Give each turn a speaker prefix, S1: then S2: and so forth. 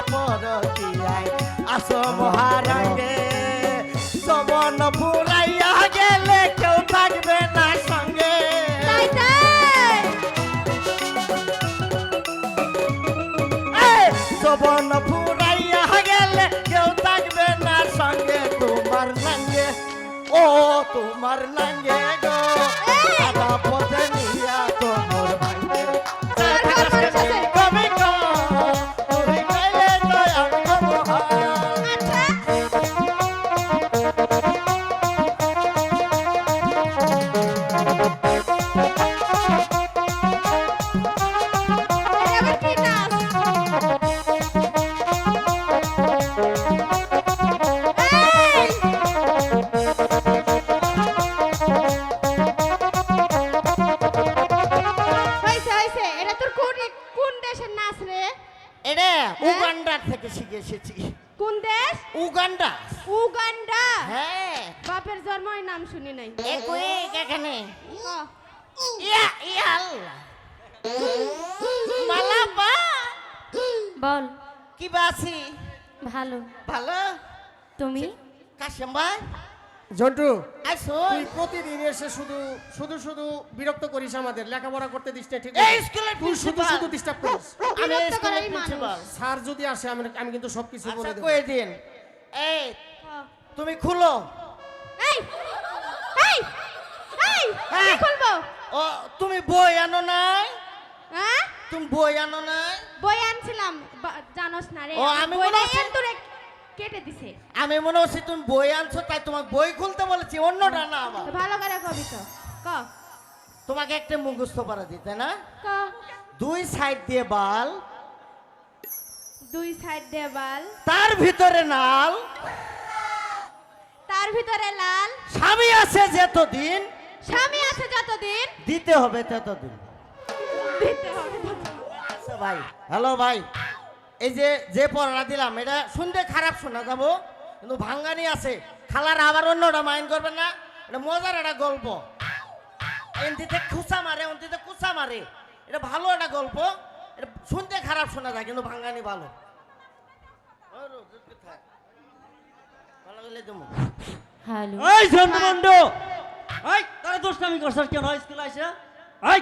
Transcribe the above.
S1: পরকিয়ায় আসো মহারাঙ্গে যৌবন ফুরাইয়া গেলে কেউ থাকবে না সঙ্গে
S2: তাই তাই
S1: যৌবন ফুরাইয়া গেলে কেউ থাকবে না সঙ্গে তোমার নাঙ্গে ও তোমার নাঙ্গে গো আদা পথে নিয়া তোমার ভাঙ্গে কবি গো তুমি কইলে তো আমি মহান
S2: আচ্ছা এবার কি নাচ এই হইছে হইছে এটা তোর কোন কোন দেশের নাচ রে
S1: এটা উগান্ডা থেকে শিখে এসেছি
S2: কোন দেশ
S1: উগান্ডা
S2: উগান্ডা
S1: হ্যাঁ
S2: বাপের জন্মই নাম শুনি নাই
S1: একই এখানে
S2: ক।
S1: ইয়া ইয়া আল্লাহ মালাপা
S3: বল
S1: কি বাসি
S3: ভালো
S1: ভালো
S3: তুমি
S1: কাশেম ভাই
S4: জন্টু
S1: আইসো
S4: তুই প্রতিদিন এসে শুধু শুধু শুধু বিরক্ত করিস আমাদের লেখাপড়া করতে দিস না ঠিক
S1: এই স্কুলের
S4: তুই শুধু
S1: প্রিন্সিপাল
S4: শুধু ডিস্টার্ব করিস
S1: আমি
S2: বিরক্ত
S1: স্কুলের
S2: করাই মানুষ।
S1: প্রিন্সিপাল
S4: স্যার যদি আসে আমি কিন্তু সবকিছু
S1: আচ্ছা
S4: বলে দেবো
S1: কই দিন এই
S2: ক।
S1: তুমি খুলো
S2: এই এই এই
S1: হ্যাঁ।
S2: কি খুলবো
S1: ও তুমি বই আনো নাই
S2: হ্যাঁ
S1: তুমি বই আনো নাই
S2: বই আনছিলাম জানোস না রে
S1: ও, আমি
S2: বই
S1: মনে
S2: নাই
S1: হচ্ছে-
S2: তোরে কেটে দিছে
S1: আমি মনে হচ্ছে তুমি বই আনছো তাই তোমাকে বই খুলতে বলেছি অন্যটা না আবার
S2: তো ভালো করে কবি তো ক
S1: তোমাকে একটা মুখস্থ করা দিতে না
S2: ক
S1: দুই সাইড দিয়ে বাল
S2: দুই সাইড দেওয়াল
S1: তার ভিতরে নাল
S2: তার ভিতরে লাল
S1: স্বামী আছে যতদিন
S2: স্বামী আছে যতদিন
S1: দিতে হবে ততদিন
S2: দিতে হবে
S1: আচ্ছা ভাই হ্যালো ভাই এই যে যে পড়াটা দিলাম এটা শুনতে খারাপ শোনা যাবো কিন্তু ভাঙ্গানি আছে খালার আবার অন্যটা মাইন্ড করবেন না এটা মজার একটা গল্প এনতিতে খুসা মারে অন্তিতে কুসা মারে এটা ভালো একটা গল্প এটা শুনতে খারাপ শোনা যায় কিন্তু ভাঙ্গানি ভালো ভালো হলে দেবো
S3: হ্যালো
S5: এই চন্দ্রমন্ড এই তারা দুষ্টামি করছস কেন স্কুল আইসা এই